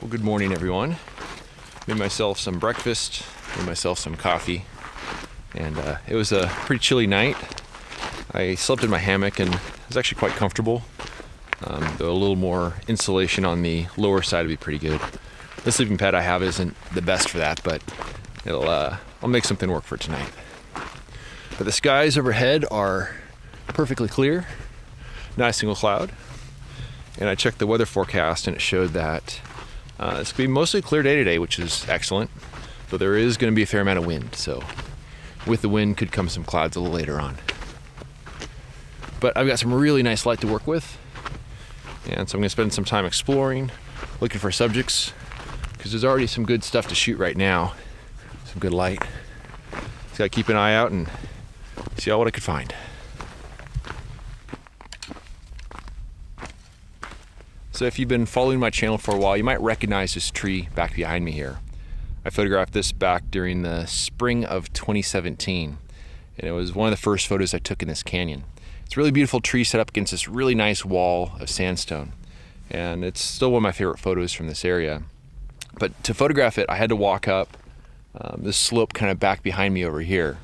Well, good morning, everyone. Made myself some breakfast, made myself some coffee, and it was a pretty chilly night. I slept in my hammock and it was actually quite comfortable, though a little more insulation on the lower side would be pretty good. The sleeping pad I have isn't the best for that, but I'll make something work for tonight. But the skies overhead are perfectly clear, not a single cloud. And I checked the weather forecast and it showed that it's going to be mostly clear day today, which is excellent. But there is going to be a fair amount of wind, so with the wind could come some clouds a little later on. But I've got some really nice light to work with, and so I'm going to spend some time exploring, looking for subjects, because there's already some good stuff to shoot right now. Some good light. Just got to keep an eye out and see what I could find. So if you've been following my channel for a while, you might recognize this tree back behind me here. I photographed this back during the spring of 2017, and it was one of the first photos I took in this canyon. It's a really beautiful tree set up against this really nice wall of sandstone, and it's still one of my favorite photos from this area. But to photograph it, I had to walk up this slope kind of back behind me over here,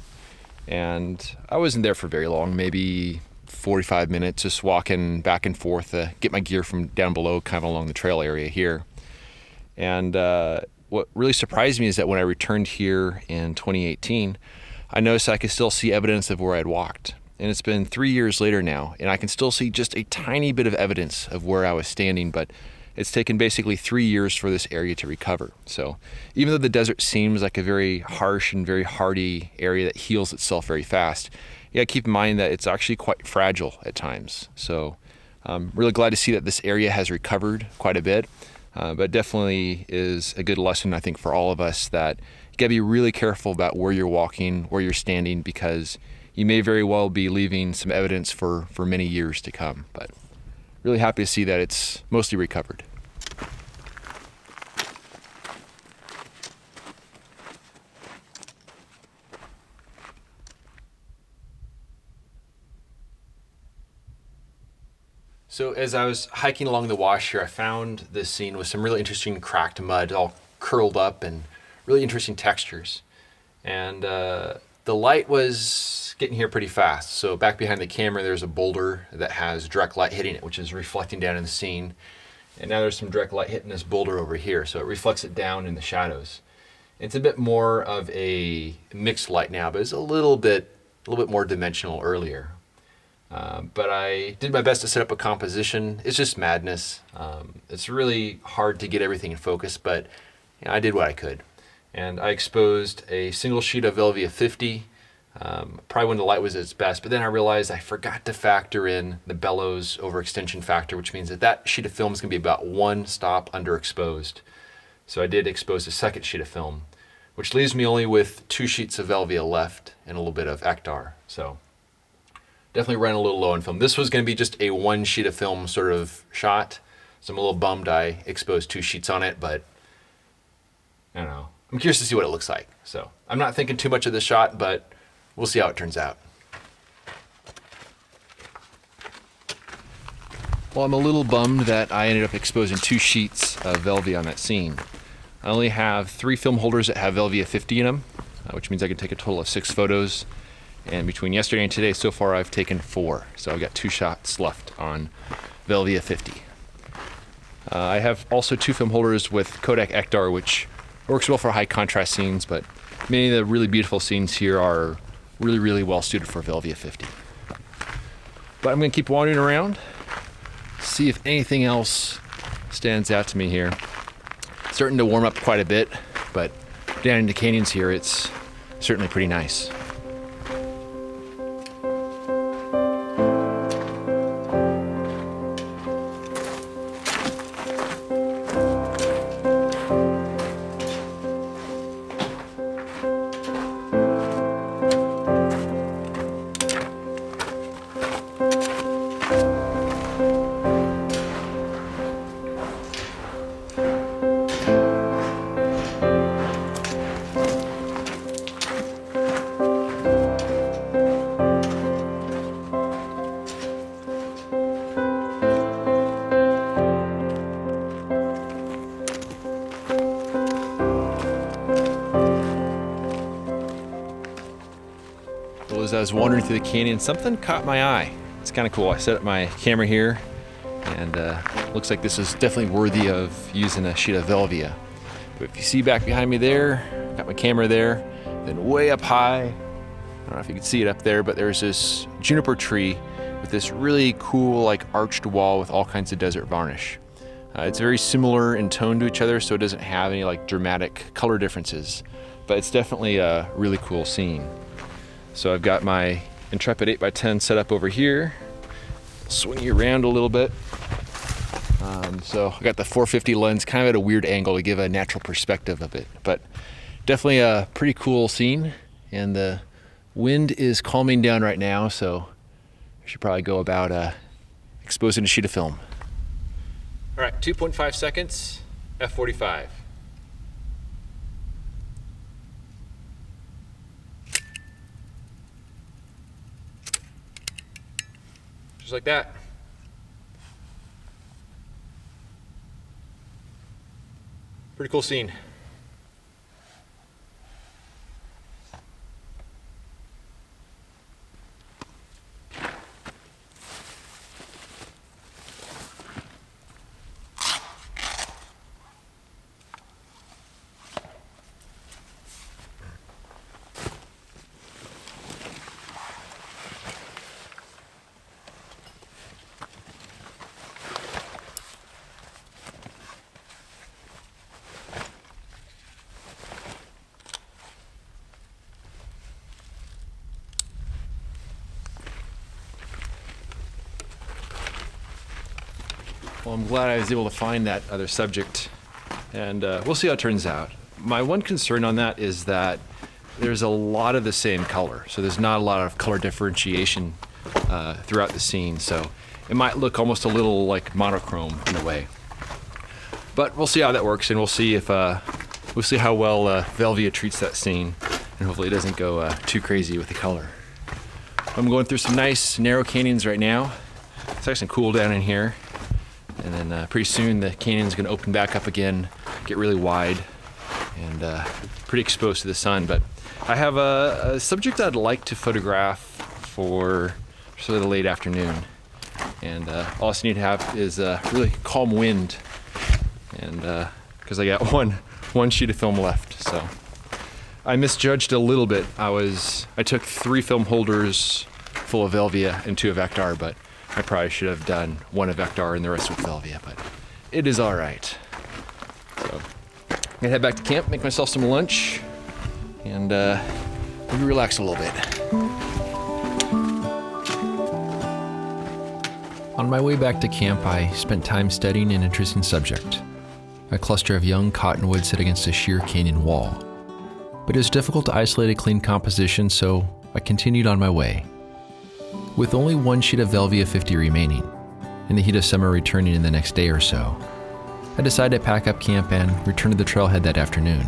and I wasn't there for very long, maybe 45 minutes, just walking back and forth to get my gear from down below, kind of along the trail area here. And what really surprised me is that when I returned here in 2018, I noticed I could still see evidence of where I'd walked. And it's been 3 years later now, and I can still see just a tiny bit of evidence of where I was standing, but it's taken basically 3 years for this area to recover. So even though the desert seems like a very harsh and very hardy area that heals itself very fast, you gotta keep in mind that it's actually quite fragile at times. So I'm really glad to see that this area has recovered quite a bit, but definitely is a good lesson, I think, for all of us, that you gotta be really careful about where you're walking, where you're standing, because you may very well be leaving some evidence for many years to come. But really happy to see that it's mostly recovered. So as I was hiking along the wash here, I found this scene with some really interesting cracked mud, all curled up and really interesting textures. And the light was getting here pretty fast. So back behind the camera, there's a boulder that has direct light hitting it, which is reflecting down in the scene. And now there's some direct light hitting this boulder over here, so it reflects it down in the shadows. It's a bit more of a mixed light now, but it's a little bit more dimensional earlier. But I did my best to set up a composition. It's just madness. It's really hard to get everything in focus, but I did what I could. And I exposed a single sheet of Velvia 50, probably when the light was at its best, but then I realized I forgot to factor in the bellows overextension factor, which means that sheet of film is going to be about one stop underexposed. So I did expose a second sheet of film, which leaves me only with 2 sheets of Velvia left and a little bit of Ektar. So definitely ran a little low on film. This was going to be just a 1 sheet of film sort of shot, so I'm a little bummed I exposed 2 sheets on it, but I don't know. I'm curious to see what it looks like. So I'm not thinking too much of the shot, but we'll see how it turns out. Well, I'm a little bummed that I ended up exposing 2 sheets of Velvia on that scene. I only have 3 film holders that have Velvia 50 in them, which means I can take a total of 6 photos. And between yesterday and today, so far I've taken 4. So I've got 2 shots left on Velvia 50. I have also 2 film holders with Kodak Ektar, which works well for high contrast scenes, but many of the really beautiful scenes here are really, really well suited for Velvia 50. But I'm going to keep wandering around, see if anything else stands out to me here. It's starting to warm up quite a bit, but down in the canyons here, it's certainly pretty nice. I was wandering through the canyon, something caught my eye. It's kind of cool. I set up my camera here, and looks like this is definitely worthy of using a sheet of Velvia. But if you see back behind me there, got my camera there, then way up high, I don't know if you can see it up there, but there's this juniper tree with this really cool like arched wall with all kinds of desert varnish. It's very similar in tone to each other, so it doesn't have any like dramatic color differences, but it's definitely a really cool scene. So I've got my Intrepid 8x10 set up over here. Swing you around a little bit. So I got the 450 lens kind of at a weird angle to give a natural perspective of it, but definitely a pretty cool scene. And the wind is calming down right now, so I should probably go about exposing a sheet of film. All right, 2.5 seconds, f45. Just like that. Pretty cool scene. Well, I'm glad I was able to find that other subject, and we'll see how it turns out. My one concern on that is that there's a lot of the same color, so there's not a lot of color differentiation throughout the scene, so it might look almost a little like monochrome in a way. But we'll see how that works, and we'll see if we'll see how well Velvia treats that scene, and hopefully it doesn't go too crazy with the color. I'm going through some nice narrow canyons right now. It's actually cool down in here. And then pretty soon the canyon's gonna open back up again, get really wide, and pretty exposed to the sun. But I have a subject I'd like to photograph for sort of the late afternoon. And all I need to have is a really calm wind, and because I got one sheet of film left. So I misjudged a little bit. I took 3 film holders full of Velvia and 2 of Vectar, but I probably should have done 1 of Vectar and the rest with Velvia, but it is all right. So I'm gonna head back to camp, make myself some lunch, and maybe relax a little bit. On my way back to camp, I spent time studying an interesting subject, a cluster of young cottonwoods set against a sheer canyon wall. But it was difficult to isolate a clean composition, so I continued on my way. With only 1 sheet of Velvia 50 remaining, and the heat of summer returning in the next day or so, I decided to pack up camp and return to the trailhead that afternoon.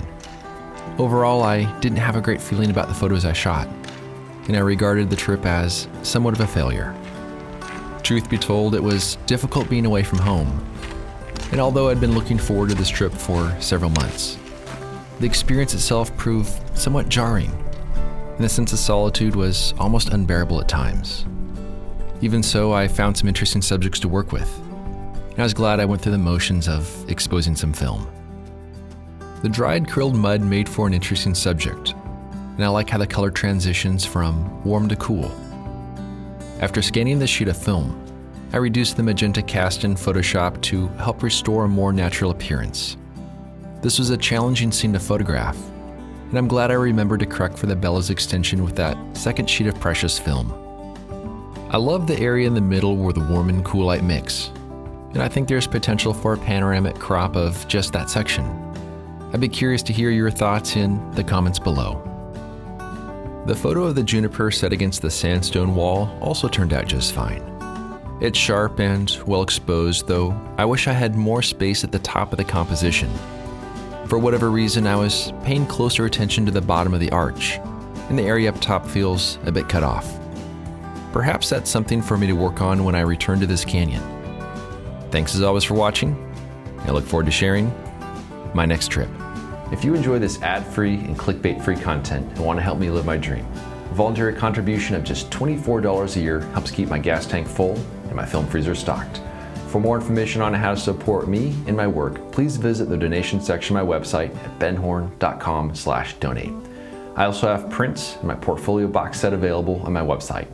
Overall, I didn't have a great feeling about the photos I shot, and I regarded the trip as somewhat of a failure. Truth be told, it was difficult being away from home, and although I'd been looking forward to this trip for several months, the experience itself proved somewhat jarring, and the sense of solitude was almost unbearable at times. Even so, I found some interesting subjects to work with, and I was glad I went through the motions of exposing some film. The dried curled mud made for an interesting subject, and I like how the color transitions from warm to cool. After scanning the sheet of film, I reduced the magenta cast in Photoshop to help restore a more natural appearance. This was a challenging scene to photograph, and I'm glad I remembered to correct for the bellows extension with that second sheet of precious film. I love the area in the middle where the warm and cool light mix, and I think there's potential for a panoramic crop of just that section. I'd be curious to hear your thoughts in the comments below. The photo of the juniper set against the sandstone wall also turned out just fine. It's sharp and well exposed, though I wish I had more space at the top of the composition. For whatever reason, I was paying closer attention to the bottom of the arch, and the area up top feels a bit cut off. Perhaps that's something for me to work on when I return to this canyon. Thanks as always for watching. I look forward to sharing my next trip. If you enjoy this ad-free and clickbait-free content and want to help me live my dream, A voluntary contribution of just $24 a year helps keep my gas tank full and my film freezer stocked. For more information on how to support me and my work, please visit the donation section of my website at benhorn.com/donate. I also have prints and my portfolio box set available on my website.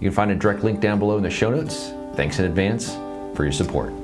You can find a direct link down below in the show notes. Thanks in advance for your support.